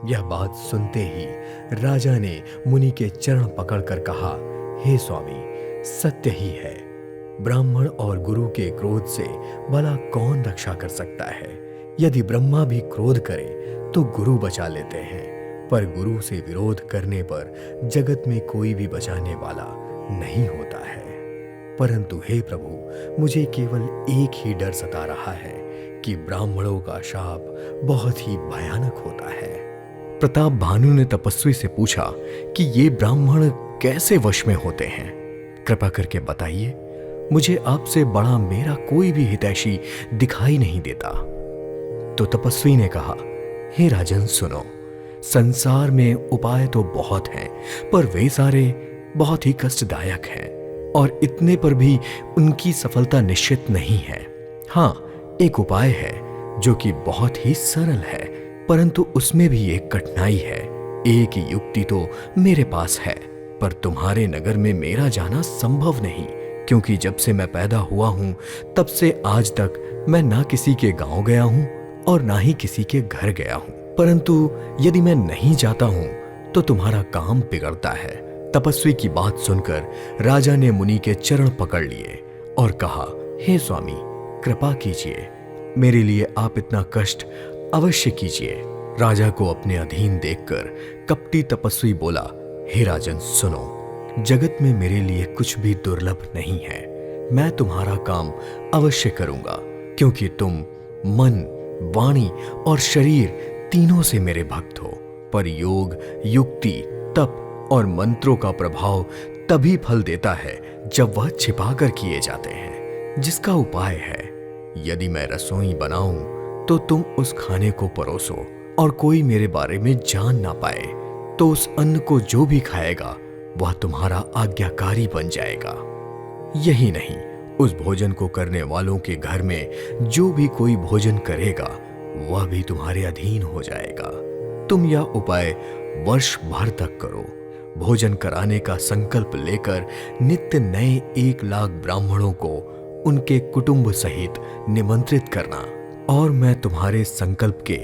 यह बात सुनते ही राजा ने मुनि के चरण पकड़कर कहा, हे स्वामी, सत्य ही है। ब्राह्मण और गुरु के क्रोध से भला कौन रक्षा कर सकता है? यदि ब्रह्मा भी क्रोध करे तो गुरु बचा लेते हैं, पर गुरु से विरोध करने पर जगत में कोई भी बचाने वाला नहीं होता है। परंतु हे प्रभु, मुझे केवल एक ही डर सता रहा है कि ब्राह्मणों का शाप बहुत ही भयानक होता है। प्रताप भानु ने तपस्वी से पूछा कि ये ब्राह्मण कैसे वश में होते हैं? कृपा करके बताइए, मुझे आपसे बड़ा मेरा कोई भी हितैषी दिखाई नहीं देता। तो तपस्वी ने कहा, हे राजन सुनो, संसार में उपाय तो बहुत हैं, पर वे सारे बहुत ही कष्टदायक हैं और इतने पर भी उनकी सफलता निश्चित नहीं है। हाँ, एक उपाय है जो कि बहुत ही सरल है, परंतु उसमें भी एक कठिनाई है। एक युक्ति तो मेरे पास है, पर तुम्हारे नगर में मेरा जाना संभव नहीं, क्योंकि जब से मैं पैदा हुआ हूं तब से आज तक मैं ना किसी के गांव गया हूं और ना ही किसी के घर गया हूं। परंतु यदि मैं नहीं जाता हूं तो तुम्हारा काम बिगड़ता है। तपस्वी की बात सुनकर राजा ने मुनि के चरण पकड़ लिए और कहा, हे स्वामी, कृपा कीजिए, मेरे लिए आप इतना कष्ट अवश्य कीजिए। राजा को अपने अधीन देखकर कपटी तपस्वी बोला, हे राजन सुनो, जगत में मेरे लिए कुछ भी दुर्लभ नहीं है। मैं तुम्हारा काम अवश्य करूंगा, क्योंकि तुम मन, वाणी और शरीर तीनों से मेरे भक्त हो। पर योग, युक्ति, तप और मंत्रों का प्रभाव तभी फल देता है जब वह छिपाकर किए जाते हैं, जिसका उपाय है, यदि मैं रसोई बनाऊं तो तुम उस खाने को परोसो और कोई मेरे बारे में जान ना पाए, तो उस अन्न को जो भी खाएगा वह तुम्हारा आज्ञाकारी बन जाएगा। यही नहीं, उस भोजन को करने वालों के घर में जो भी कोई भोजन करेगा वह भी तुम्हारे अधीन हो जाएगा। तुम यह उपाय वर्ष भर तक करो। भोजन कराने का संकल्प लेकर नित्य नए 1,00,000 ब्राह्मणों को उनके कुटुंब सहित निमंत्रित करना, और मैं तुम्हारे संकल्प के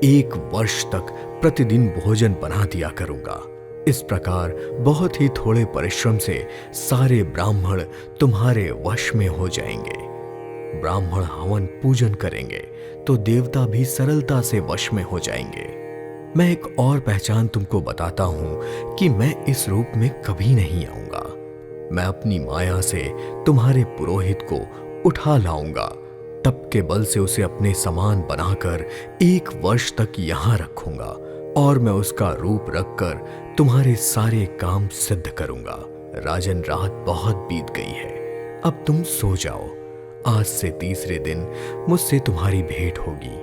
1 वर्ष तक प्रतिदिन भोजन बना दिया करूंगा। इस प्रकार बहुत ही थोड़े परिश्रम से सारे ब्राह्मण तुम्हारे वश में हो जाएंगे। ब्राह्मण हवन पूजन करेंगे तो देवता भी सरलता से वश में हो जाएंगे। मैं एक और पहचान तुमको बताता हूं कि मैं इस रूप में कभी नहीं आऊंगा। मैं अपनी माया से तुम्हारे पुरोहित को उठा लाऊंगा, तप के बल से उसे अपने समान बनाकर 1 वर्ष तक यहां रखूंगा, और मैं उसका रूप रखकर तुम्हारे सारे काम सिद्ध करूंगा। राजन, रात बहुत बीत गई है, अब तुम सो जाओ। आज से तीसरे दिन मुझसे तुम्हारी भेंट होगी।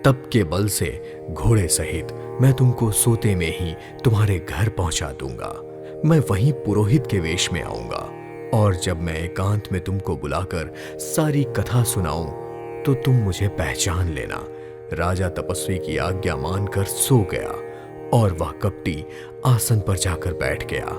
तप के बल से घोड़े सहित मैं तुमको सोते में ही तुम्हारे घर पहुंचा दूंगा। मैं वहीं पुरोहित के वेश में आऊंगा, और जब मैं एकांत में तुमको बुलाकर सारी कथा सुनाऊं तो तुम मुझे पहचान लेना। राजा तपस्वी की आज्ञा मानकर सो गया, और वह कपटी आसन पर जाकर बैठ गया।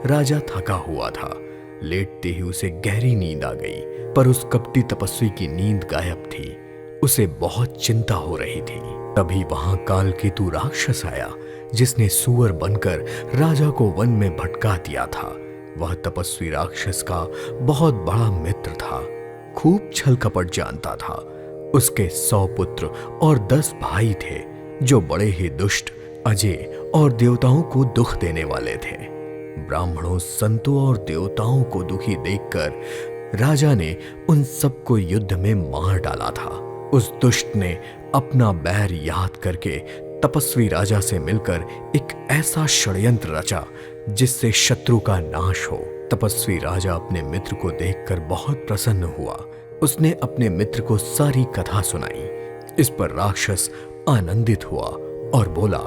राजा थका हुआ था, लेटते ही उसे गहरी नींद आ गई, पर उस कपटी तपस्वी की नींद गायब थी। उसे बहुत चिंता हो रही थी। तभी वहां कालकेतु राक्षस आया, जिसने सूअर बनकर राजा को वन में भटका दिया था। वह तपस्वी राक्षस का बहुत बड़ा मित्र था, खूब छल कपट जानता था। उसके 100 पुत्र और 10 भाई थे, जो बड़े ही दुष्ट, अजेय और देवताओं को दुख देने वाले थे। ब्राह्मणों, संतों और देवताओं को दुखी देखकर राजा ने उन सबको युद्ध में मार डाला था। उस दुष्ट ने अपना बैर याद करके तपस्वी राजा से मिलकर एक ऐसा षड्यंत्र रचा जिससे शत्रु का नाश हो। तपस्वी राजा अपने मित्र को देखकर बहुत प्रसन्न हुआ। उसने अपने मित्र को सारी कथा सुनाई। इस पर राक्षस आनंदित हुआ और बोला,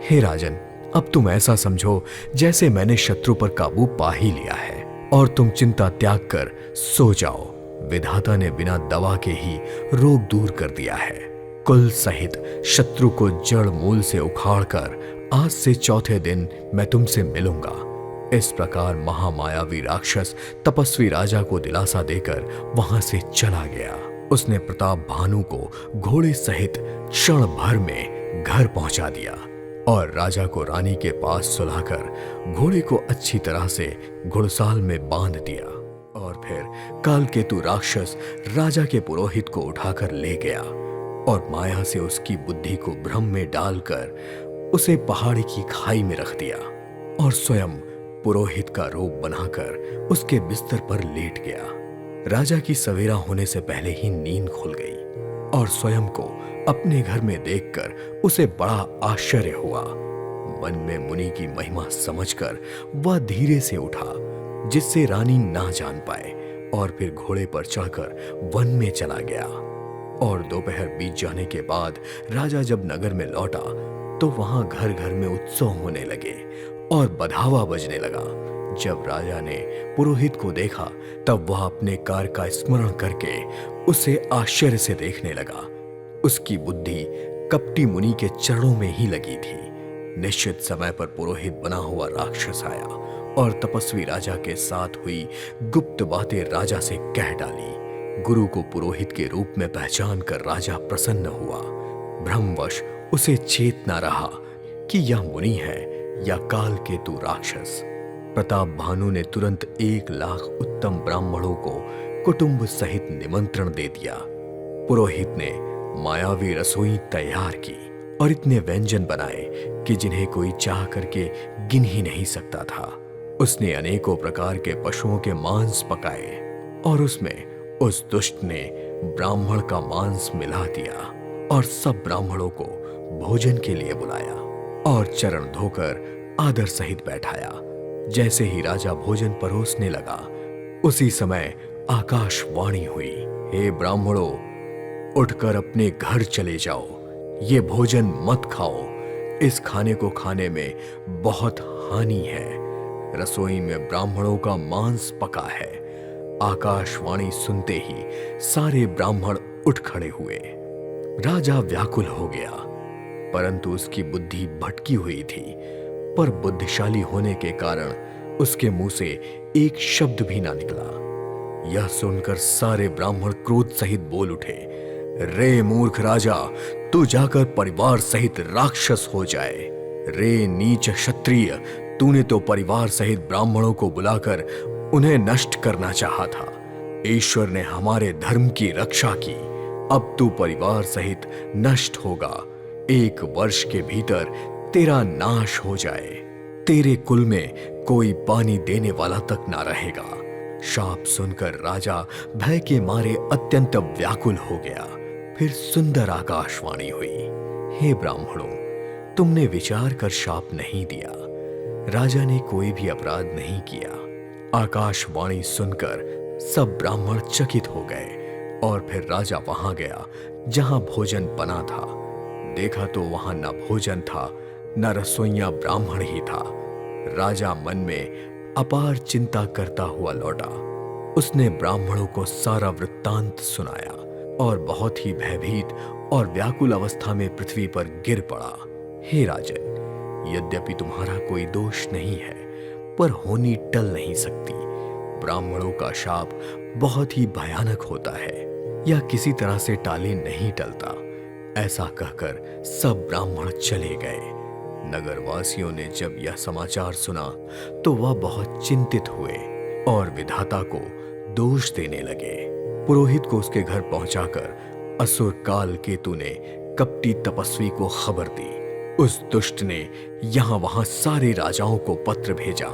हे राजन, अब तुम ऐसा समझो जैसे मैंने शत्रु पर काबू पा ही लिया है, और तुम चिंता त्याग कर सो जाओ। विधाता ने बिना दवा के ही रोग दूर कर दिया है। कुल सहित शत्रु को जड़ मूल से उखाड़कर आज से चौथे दिन मैं तुमसे मिलूंगा। इस प्रकार महामायावी राक्षस तपस्वी राजा को दिलासा देकर वहां से चला गया। उसने प्रताप भानु को घोड़े सहित क्षण भर में घर पहुंचा दिया। और राजा को रानी के पास सुलाकर घोड़े को अच्छी तरह से घुड़साल में बांध दिया। और फिर कालकेतु राक्षस राजा के पुरोहित को उठाकर ले गया और माया से उसकी बुद्धि को भ्रम में डालकर उसे पहाड़ी की खाई में रख दिया और स्वयं पुरोहित का रूप बनाकर उसके बिस्तर पर लेट गया। राजा की सवेरा होने से पहले ही नींद खुल गई और स्वयं को अपने घर में देखकर उसे बड़ा आश्चर्य हुआ। मन में मुनि की महिमा समझकर वह धीरे से उठा जिससे रानी ना जान पाए और फिर घोड़े पर चढ़कर वन में चला गया। और दोपहर बीत जाने के बाद राजा जब नगर में लौटा तो वहां घर घर में उत्सव होने लगे और बधावा बजने लगा। जब राजा ने पुरोहित को देखा तब वह अपने कार्य का स्मरण करके उसे आश्चर्य से देखने लगा। उसकी बुद्धि कपटी मुनि के चरणों में ही लगी थी। निश्चित समय पर पुरोहित बना हुआ राक्षस आया और तपस्वी राजा के साथ हुई गुप्त बातें राजा से कह डाली। गुरु को पुरोहित के रूप में पहचान कर राजा प्रसन्न हुआ। भ्रमवश उसे चेत न रहा कि यह मुनि है या कालकेतु राक्षस। प्रताप भानु ने तुरंत 1,00,000 उत्तम ब्राह्मणों को कुटुंब सहित निमंत्रण दे दिया। पुरोहित ने मायावी रसोई तैयार की और इतने व्यंजन बनाए कि जिन्हें कोई चाह करके गिन ही नहीं सकता था। उसने अनेकों प्रकार के पशुओं के मांस पकाए और उसमें उस दुष्ट ने ब्राह्मण का मांस मिला दिया और सब ब्राह्मणों को भोजन के लिए बुलाया और चरण धोकर आदर सहित बैठाया। जैसे ही राजा भोजन परोसने लगा उसी समय आकाशवाणी हुई, हे ब्राह्मणों, उठकर अपने घर चले जाओ, ये भोजन मत खाओ, इस खाने को खाने में बहुत हानि है। रसोई में ब्राह्मणों का मांस पका है। आकाशवाणी सुनते ही सारे ब्राह्मण उठ खड़े हुए। राजा व्याकुल हो गया, परंतु उसकी बुद्धि भटकी हुई थी। पर बुद्धिशाली होने के कारण उसके मुंह से एक शब्द भी ना निकला। यह सुनकर सारे ब्राह्मण क्रोध सहित बोल उठे, रे मूर्ख राजा, तू जाकर परिवार सहित राक्षस हो जाए। रे नीच क्षत्रिय, तूने तो परिवार सहित ब्राह्मणों को बुलाकर उन्हें नष्ट करना चाहा था। ईश्वर ने हमारे धर्म की रक्षा की, अब तू परिवार सहित नष्ट होगा। 1 वर्ष के भीतर तेरा नाश हो जाए। तेरे कुल में कोई पानी देने वाला तक ना रहेगा। शाप सुनकर राजा भय के मारे अत्यंत व्याकुल हो गया। फिर सुंदर आकाशवाणी हुई, हे ब्राह्मणों, तुमने विचार कर शाप नहीं दिया। राजा ने कोई भी अपराध नहीं किया। आकाशवाणी सुनकर सब ब्राह्मण चकित हो गए और फिर राजा वहां गया जहां भोजन बना था। देखा तो वहां न भोजन था न रसोइया ब्राह्मण ही था। राजा मन में अपार चिंता करता हुआ लौटा। उसने ब्राह्मणों को सारा वृत्तांत सुनाया और बहुत ही भयभीत और व्याकुल अवस्था में पृथ्वी पर गिर पड़ा। हे राजन, यद्यपि तुम्हारा कोई दोष नहीं है, पर होनी टल नहीं सकती। ब्राह्मणों का शाप बहुत ही भयानक होता है, यह किसी तरह से टाले नहीं टलता। ऐसा कहकर सब ब्राह्मण चले गए। नगरवासियों ने जब यह समाचार सुना तो वह बहुत चिंतित हुए और विधाता को दोष देने लगे। पुरोहित को उसके घर पहुंचाकर असुर कालकेतु ने कपटी तपस्वी को खबर दी। उस दुष्ट ने यहां वहां सारे राजाओं को पत्र भेजा,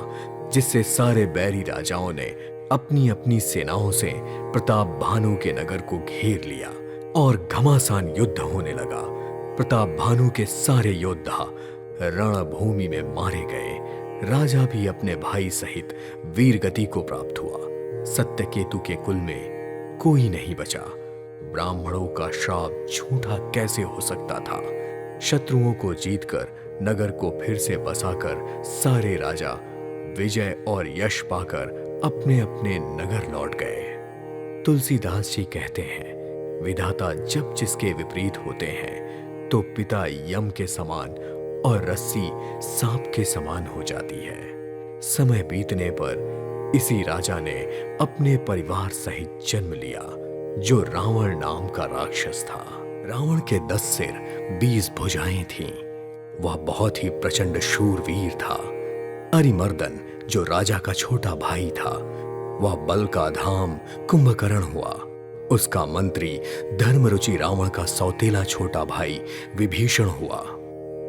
जिससे सारे बैरी राजाओं ने अपनी अपनी सेनाओं से प्रताप भानु के नगर को घेर लिया और घमासान युद्ध होने लगा। प्रताप भानु के सारे योद्धा रणभूमि में मारे गए। राजा भी अपने भाई सहित वीर गति को प्राप्त हुआ। सत्यकेतु के कुल में कोई नहीं बचा। ब्राह्मणों का श्राप झूठा कैसे हो सकता था। शत्रुओं को जीतकर नगर को फिर से बसाकर सारे राजा विजय और यश पाकर अपने अपने नगर लौट गए। तुलसीदास जी कहते हैं, विधाता जब जिसके विपरीत होते हैं तो पिता यम के समान और रस्सी सांप के समान हो जाती है। समय बीतने पर इसी राजा ने अपने परिवार सहित जन्म लिया, जो रावण नाम का राक्षस था। रावण के 10 सिर 20 भुजाएं थीं। वह बहुत ही प्रचंड शूरवीर था। अरिमर्दन जो राजा का छोटा भाई था, वह बल का धाम कुंभकर्ण हुआ। उसका मंत्री धर्मरुचि रावण का सौतेला छोटा भाई विभीषण हुआ।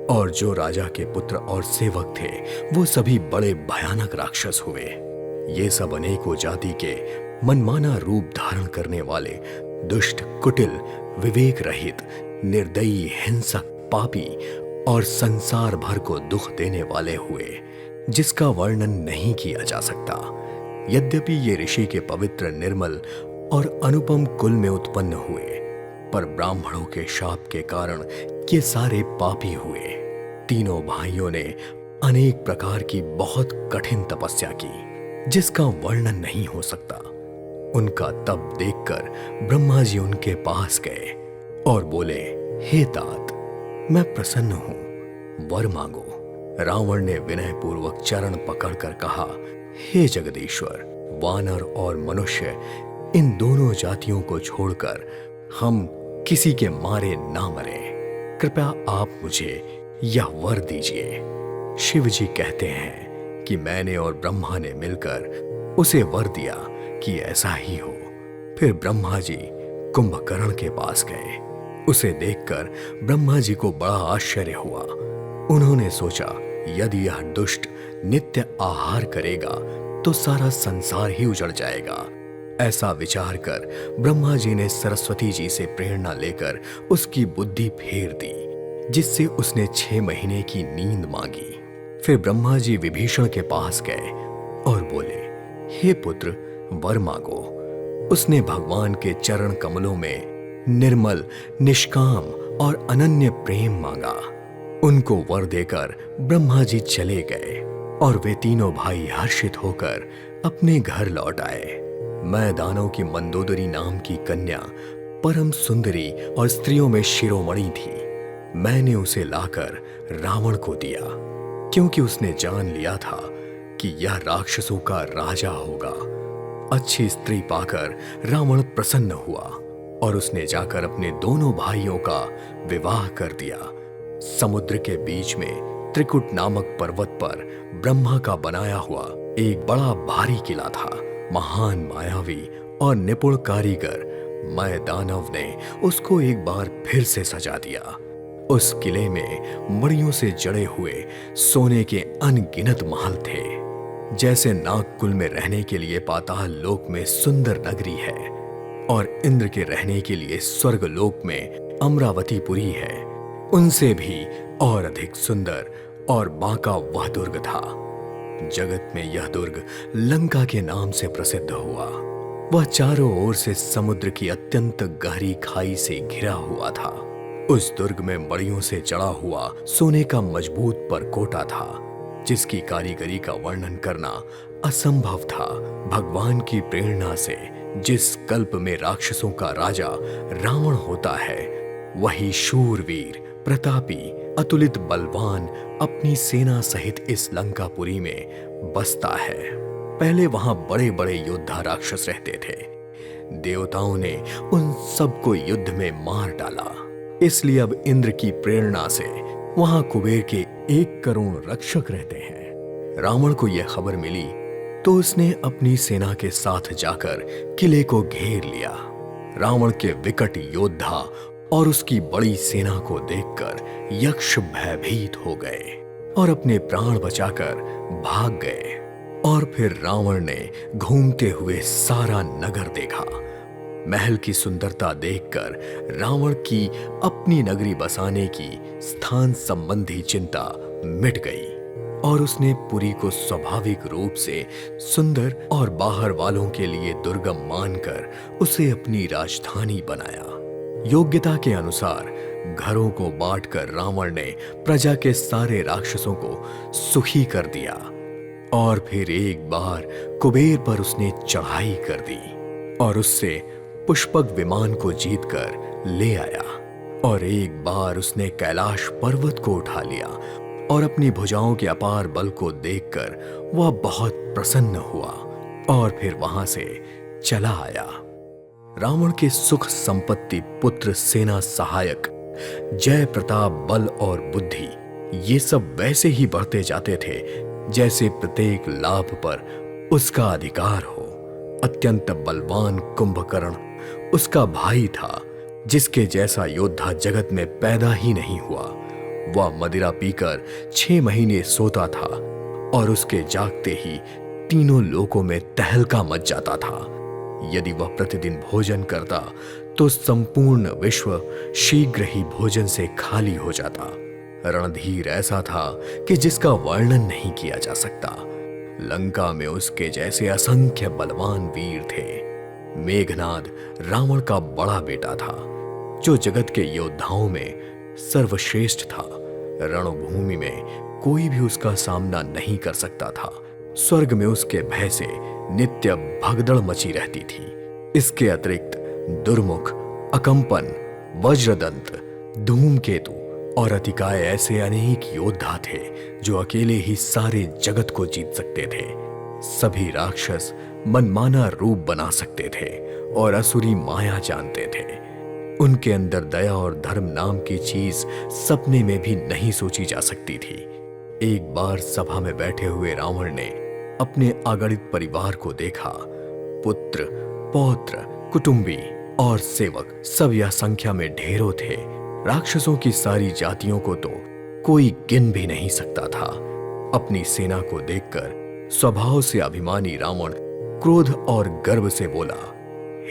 और जो राजा के पुत्र और सेवक थे, वो सभी बड़े भयानक राक्षस हुए। ये सब अनेकों जाति के मनमाना रूप धारण करने वाले दुष्ट, कुटिल, विवेक रहित, निर्दयी, हिंसक, पापी और संसार भर को दुख देने वाले हुए, जिसका वर्णन नहीं किया जा सकता। यद्यपि ये ऋषि के पवित्र, निर्मल और अनुपम कुल में उत्पन्न हुए, पर ब्राह्मणों के शाप के कारण ये सारे पापी हुए। तीनों भाइयों ने अनेक प्रकार की बहुत कठिन तपस्या की, जिसका वर्णन नहीं हो सकता। उनका तप देखकर ब्रह्मा जी उनके पास गए और बोले, हे तात, मैं प्रसन्न हूं, वर मांगो। रावण ने विनय पूर्वक चरण पकड़कर कहा, हे जगदीश्वर, वानर और मनुष्य, इन दोनों जातियों को छोड़कर हम किसी के मारे ना मरे। कृपया आप मुझे यह वर दीजिए। शिव जी कहते हैं कि मैंने और ब्रह्मा ने मिलकर उसे वर दिया कि ऐसा ही हो। फिर ब्रह्मा जी कुंभकर्ण के पास गए। उसे देखकर ब्रह्मा जी को बड़ा आश्चर्य हुआ। उन्होंने सोचा, यदि यह दुष्ट नित्य आहार करेगा तो सारा संसार ही उजड़ जाएगा। ऐसा विचार कर ब्रह्मा जी ने सरस्वती जी से प्रेरणा लेकर उसकी बुद्धि फेर दी, जिससे उसने 6 महीने की नींद मांगी। फिर ब्रह्मा जी विभीषण के पास गए और बोले, हे पुत्र, वर मांगो। उसने भगवान के चरण कमलों में निर्मल, निष्काम और अनन्य प्रेम मांगा। उनको वर देकर ब्रह्मा जी चले गए और वे तीनों भाई हर्षित होकर अपने घर लौट आए। मैं दानव की मंदोदरी नाम की कन्या परम सुंदरी और स्त्रियों में शिरोमणि थी। मैंने उसे लाकर रावण को दिया, क्योंकि उसने जान लिया था कि यह राक्षसों का राजा होगा। अच्छी स्त्री पाकर रावण प्रसन्न हुआ और उसने जाकर अपने दोनों भाइयों का विवाह कर दिया। समुद्र के बीच में त्रिकुट नामक पर्वत पर ब्रह्मा का बनाया हुआ एक बड़ा भारी किला था। महान मायावी और निपुण कारीगर मैं दानव ने उसको एक बार फिर से सजा दिया। उस किले में मड़ियों से जड़े हुए सोने के अनगिनत महल थे। जैसे नागकुल में रहने के लिए पाताल लोक में सुंदर नगरी है और इंद्र के रहने के लिए स्वर्ग लोक में अमरावतीपुरी है, उनसे भी और अधिक सुंदर और बांका वह दुर्ग था। जगत में यह दुर्ग लंका के नाम से प्रसिद्ध हुआ। वह चारों ओर से समुद्र की अत्यंत गहरी खाई से घिरा हुआ था। उस दुर्ग में मड़ियों से जड़ा हुआ सोने का मजबूत परकोटा था, जिसकी कारीगरी का वर्णन करना असंभव था। भगवान की प्रेरणा से जिस कल्प में राक्षसों का राजा रावण होता है, वही शूरवीर, प्रतापी, अतुलित बलवान अपनी सेना सहित इस लंकापुरी में बसता है। पहले वहां बड़े बड़े योद्धा राक्षस रहते थे। देवताओं ने उन सबको युद्ध में मार डाला। इसलिए अब इंद्र की प्रेरणा से वहां कुबेर के 1 करोड़ रक्षक रहते हैं। रावण को यह खबर मिली तो उसने अपनी सेना के साथ जाकर किले को घेर लिया। रावण के विकट योद्धा और उसकी बड़ी सेना को देखकर यक्ष भयभीत हो गए और अपने प्राण बचाकर भाग गए। और फिर रावण ने घूमते हुए सारा नगर देखा। महल की सुंदरता देखकर रावण की अपनी नगरी बसाने की स्थान संबंधी चिंता मिट गई और उसने पुरी को स्वाभाविक रूप से सुंदर और बाहर वालों के लिए दुर्गम मानकर उसे अपनी राजधानी बनाया। योग्यता के अनुसार घरों को बांटकर रावण ने प्रजा के सारे राक्षसों को सुखी कर दिया और फिर एक बार कुबेर पर उसने चढ़ाई कर दी और उससे पुष्पक विमान को जीतकर ले आया। और एक बार उसने कैलाश पर्वत को उठा लिया और अपनी भुजाओं के अपार बल को देखकर वह बहुत प्रसन्न हुआ और फिर वहां से चला आया। रावण के सुख संपत्ति, पुत्र, सेना, सहायक, जय, प्रताप, बल और बुद्धि, ये सब वैसे ही बढ़ते जाते थे जैसे प्रत्येक लाभ पर उसका अधिकार हो। अत्यंत बलवान कुंभकर्ण उसका भाई था, जिसके जैसा योद्धा जगत में पैदा ही नहीं हुआ। वह मदिरा पीकर 6 महीने सोता था और उसके जागते ही तीनों लोकों में तहलका मच जाता था। यदि वह प्रतिदिन भोजन करता तो संपूर्ण विश्व शीघ्र ही भोजन से खाली हो जाता। रणधीर ऐसा था कि जिसका वर्णन नहीं किया जा सकता। लंका में उसके जैसे असंख्य बलवान वीर थे। मेघनाद रावण का बड़ा बेटा था, जो जगत के योद्धाओं में सर्वश्रेष्ठ था। रणभूमि में कोई भी उसका सामना नहीं कर सकता था। स्वर्ग में उसके भय से नित्य भगदड़ मची रहती थी। इसके अतिरिक्त दुर्मुख, अकंपन, वज्रदंत, धूमकेतु और अतिकाय ऐसे अनेक योद्धा थे जो अकेले ही सारे जगत को जीत सकते थे। सभी राक्षस मनमाना रूप बना सकते थे और असुरी माया जानते थे। उनके अंदर दया और धर्म नाम की चीज सपने में भी नहीं सोची जा सकती थी। एक बार सभा में बैठे हुए रावण ने अपने अगणित परिवार को देखा। पुत्र, पौत्र, कुटुंबी और सेवक सब या संख्या में ढेरों थे। राक्षसों की सारी जातियों को तो कोई गिन भी नहीं सकता था। अपनी सेना को देखकर स्वभाव से अभिमानी रावण क्रोध और गर्व से बोला,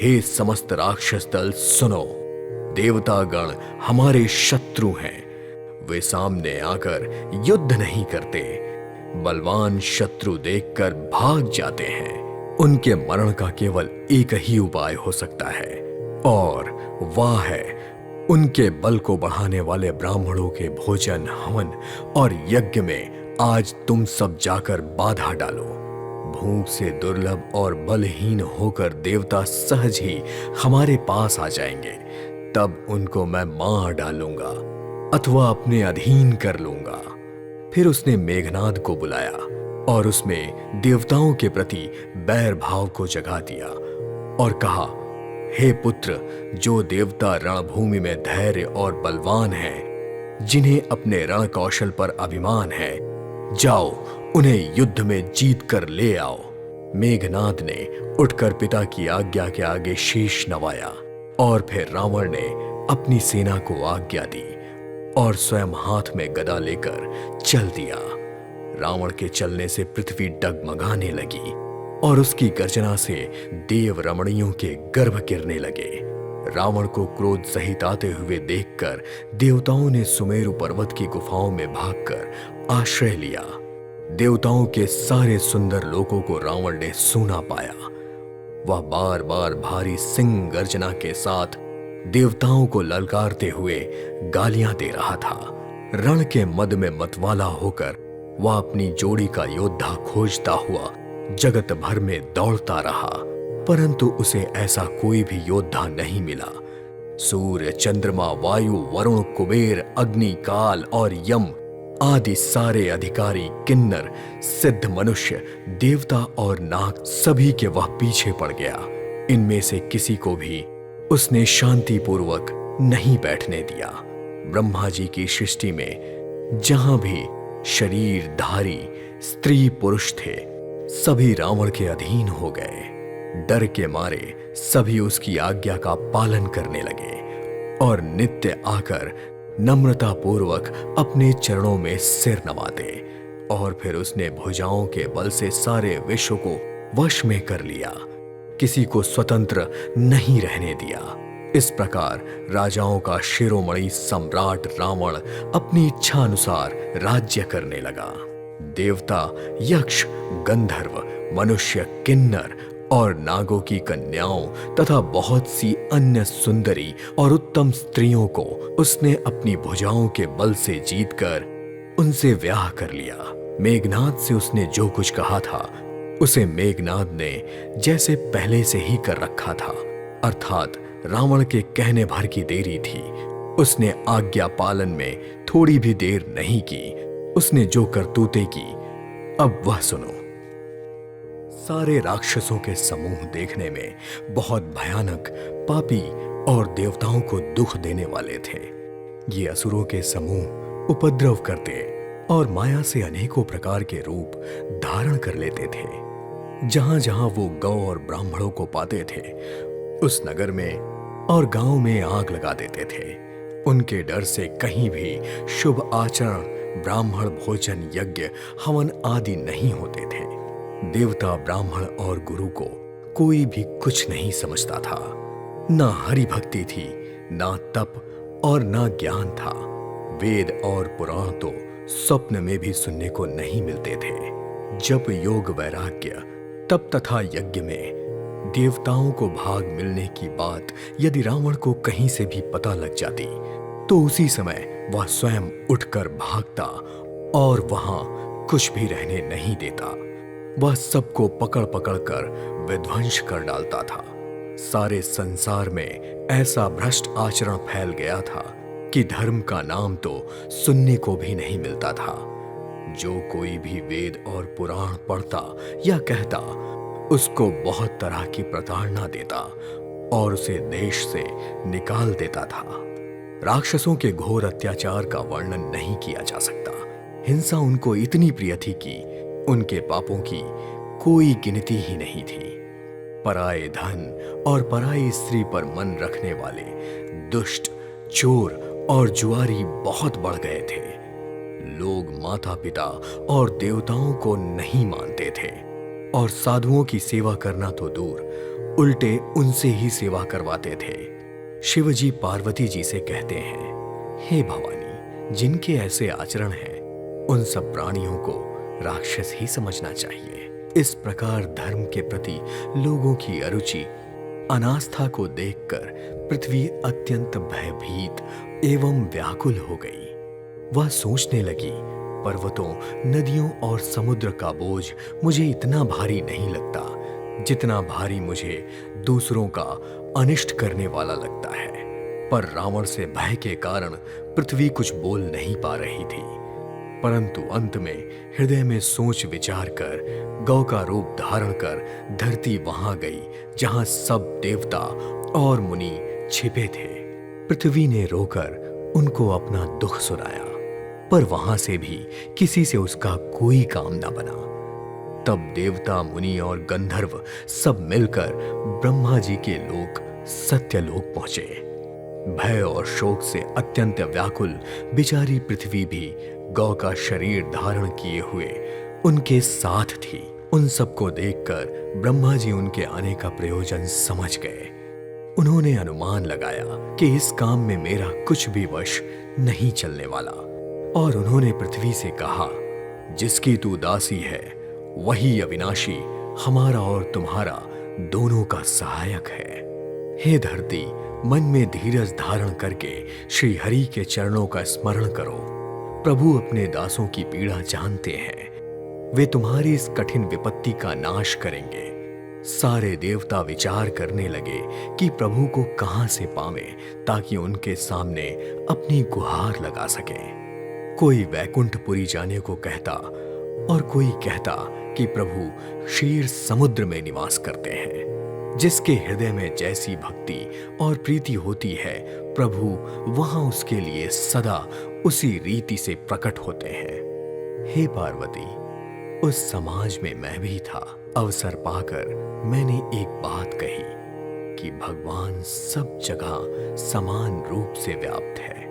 हे समस्त राक्षस दल सुनो, देवतागण हमारे शत्रु हैं। वे सामने आकर युद्ध नहीं करते, बलवान शत्रु देखकर भाग जाते हैं। उनके मरण का केवल एक ही उपाय हो सकता है, और वह है उनके बल को बढ़ाने वाले ब्राह्मणों के भोजन, हवन और यज्ञ में आज तुम सब जाकर बाधा डालो। भूख से दुर्लभ और बलहीन होकर देवता सहज ही हमारे पास आ जाएंगे। तब उनको मैं मार डालूंगा अथवा अपने अधीन कर लूंगा। फिर उसने मेघनाद को बुलाया और उसमें देवताओं के प्रति बैर भाव को जगा दिया और कहा, हे पुत्र, जो देवता रणभूमि में धैर्य और बलवान हैं, जिन्हें अपने रण कौशल पर अभिमान है, जाओ उन्हें युद्ध में जीत कर ले आओ। मेघनाद ने उठकर पिता की आज्ञा के आगे शीश नवाया और फिर रावण ने अपनी सेना को आज्ञा दी और स्वयं हाथ में गदा लेकर चल दिया। रावण के चलने से पृथ्वी डगमगाने लगी और उसकी गर्जना से देव रमणियों के गर्भ गिरने लगे। रावण को क्रोध सहित आते हुए देखकर देवताओं ने सुमेरु पर्वत की गुफाओं में भागकर आश्रय लिया। देवताओं के सारे सुंदर लोकों को रावण ने सूना पाया। वह बार बार भारी सिंह गर्जना के साथ देवताओं को ललकारते हुए गालियां दे रहा था। रण के मद में मतवाला होकर वह अपनी जोड़ी का योद्धा खोजता हुआ जगत भर में दौड़ता रहा, परंतु उसे ऐसा कोई भी योद्धा नहीं मिला। सूर्य, चंद्रमा, वायु, वरुण, कुबेर, अग्नि, काल और यम आदि सारे अधिकारी, किन्नर, सिद्ध मनुष्य, देवता और नाग सभी के वह पीछे पड़ गया। इनमें से किसी को भी उसने शांतिपूर्वक नहीं बैठने दिया। ब्रह्मा जी की सृष्टि में जहां भी शरीरधारी स्त्री पुरुष थे, सभी रावण के अधीन हो गए। डर के मारे सभी उसकी आज्ञा का पालन करने लगे और नित्य आकर नम्रता पूर्वक अपने चरणों में सिर नवाते। और फिर उसने भुजाओं के बल से सारे विश्व को वश में कर लिया, किसी को स्वतंत्र नहीं रहने दिया। इस प्रकार राजाओं का शिरोमणि सम्राट रावण अपनी इच्छा अनुसार राज्य करने लगा। देवता, यक्ष, गंधर्व, मनुष्य, किन्नर और नागों की कन्याओं तथा बहुत सी अन्य सुंदरी और उत्तम स्त्रियों को उसने अपनी भुजाओं के बल से जीतकर उनसे ब्याह कर लिया। मेघनाद से उसने जो कुछ कहा था उसे मेघनाद ने जैसे पहले से ही कर रखा था, अर्थात रावण के कहने भर की देरी थी। उसने आज्ञा पालन में थोड़ी भी देर नहीं की। उसने जो करतूतें की, अब वह सुनो। सारे राक्षसों के समूह देखने में बहुत भयानक, पापी और देवताओं को दुख देने वाले थे। ये असुरों के समूह उपद्रव करते और माया से अनेकों प्रकार के रूप धारण कर लेते थे। जहां जहां वो गौ और ब्राह्मणों को पाते थे, उस नगर में और गांव में आग लगा देते थे। उनके डर से कहीं भी शुभ आचरण, ब्राह्मण भोजन, यज्ञ, हवन आदि नहीं होते थे। देवता, ब्राह्मण और गुरु को कोई भी कुछ नहीं समझता था। ना हरि भक्ति थी, ना तप और ना ज्ञान था। वेद और पुराण तो स्वप्न में भी सुनने को नहीं मिलते थे। जप, योग, वैराग्य, तप तथा यज्ञ में देवताओं को भाग मिलने की बात यदि रावण को कहीं से भी पता लग जाती तो उसी समय वह स्वयं उठकर भागता और वहां कुछ भी रहने नहीं देता। वह सबको पकड़ पकड़ कर विध्वंस कर डालता था। सारे संसार में ऐसा भ्रष्ट आचरण फैल गया था कि धर्म का नाम तो सुनने को भी नहीं मिलता था। जो कोई भी वेद और पुराण पढ़ता या कहता, उसको बहुत तरह की प्रताड़ना देता और उसे देश से निकाल देता था। राक्षसों के घोर अत्याचार का वर्णन नहीं किया जा सकता। हिंसा उनको इतनी प्रिय थी कि उनके पापों की कोई गिनती ही नहीं थी। पराये धन और पराई स्त्री पर मन रखने वाले दुष्ट, चोर और जुआरी बहुत बढ़ गए थे। लोग माता पिता और देवताओं को नहीं मानते थे और साधुओं की सेवा करना तो दूर, उल्टे उनसे ही सेवा करवाते थे। शिवजी पार्वती जी से कहते हैं, हे भवानी, जिनके ऐसे आचरण हैं उन सब प्राणियों को राक्षस ही समझना चाहिए। इस प्रकार धर्म के प्रति लोगों की अरुचि, अनास्था को देखकर पृथ्वी अत्यंत भयभीत एवं व्याकुल हो गई। वह सोचने लगी, पर्वतों, नदियों और समुद्र का बोझ मुझे इतना भारी नहीं लगता जितना भारी मुझे दूसरों का अनिष्ट करने वाला लगता है। पर रावण से भय के कारण पृथ्वी कुछ बोल नहीं पा रही थी। परंतु अंत में हृदय में सोच विचार कर गौ का रूप धारण कर धरती वहां गई जहां सब देवता और मुनि छिपे थे। पृथ्वी ने रोकर उनको अपना दुख सुनाया, पर वहां से भी किसी से उसका कोई काम न बना। तब देवता, मुनि और गंधर्व सब मिलकर ब्रह्मा जी के लोक सत्यलोक पहुंचे। भय और शोक से अत्यंत व्याकुल बिचारी पृथ्वी भी गौ का शरीर धारण किए हुए उनके साथ थी। उन सबको देखकर ब्रह्मा जी उनके आने का प्रयोजन समझ गए। उन्होंने अनुमान लगाया कि इस काम में मेरा कुछ भी वश नहीं चलने वाला, और उन्होंने पृथ्वी से कहा, जिसकी तू दासी है वही अविनाशी हमारा और तुम्हारा दोनों का सहायक है। हे धरती, मन में धीरज धारण करके श्री हरि के चरणों का स्मरण करो। प्रभु अपने दासों की पीड़ा जानते हैं। वे तुम्हारी इस कठिन विपत्ति का नाश करेंगे। सारे देवता विचार करने लगे कि प्रभु को कहां से पावें ताकि उनके सामने अपनी गुहार लगा सके। कोई वैकुंठपुरी जाने को कहता और कोई कहता कि प्रभु क्षीर समुद्र में निवास करते हैं। जिसके हृदय में जैसी भक्ति और प्रीति होती है, प्रभु वहां उसके लिए सदा उसी रीति से प्रकट होते हैं। हे पार्वती, उस समाज में मैं भी था। अवसर पाकर मैंने एक बात कही कि भगवान सब जगह समान रूप से व्याप्त है।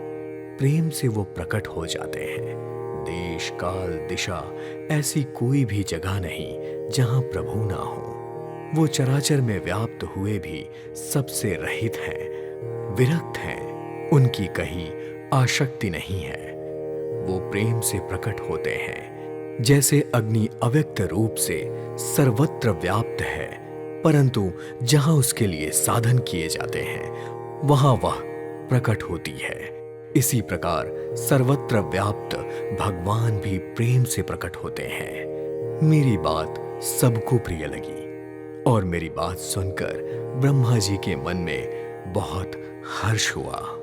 प्रेम से वो प्रकट हो जाते हैं। देश, काल, दिशा ऐसी कोई भी जगह नहीं जहां प्रभु ना हो। वो चराचर में व्याप्त हुए भी सबसे रहित हैं, विरक्त हैं। उनकी कहीं आसक्ति नहीं है। वो प्रेम से प्रकट होते हैं। जैसे अग्नि अव्यक्त रूप से सर्वत्र व्याप्त है, परंतु जहां उसके लिए साधन किए जाते हैं वहां वह प्रकट होती है। इसी प्रकार सर्वत्र व्याप्त भगवान भी प्रेम से प्रकट होते हैं। मेरी बात सबको प्रिय लगी और मेरी बात सुनकर ब्रह्मा जी के मन में बहुत हर्ष हुआ।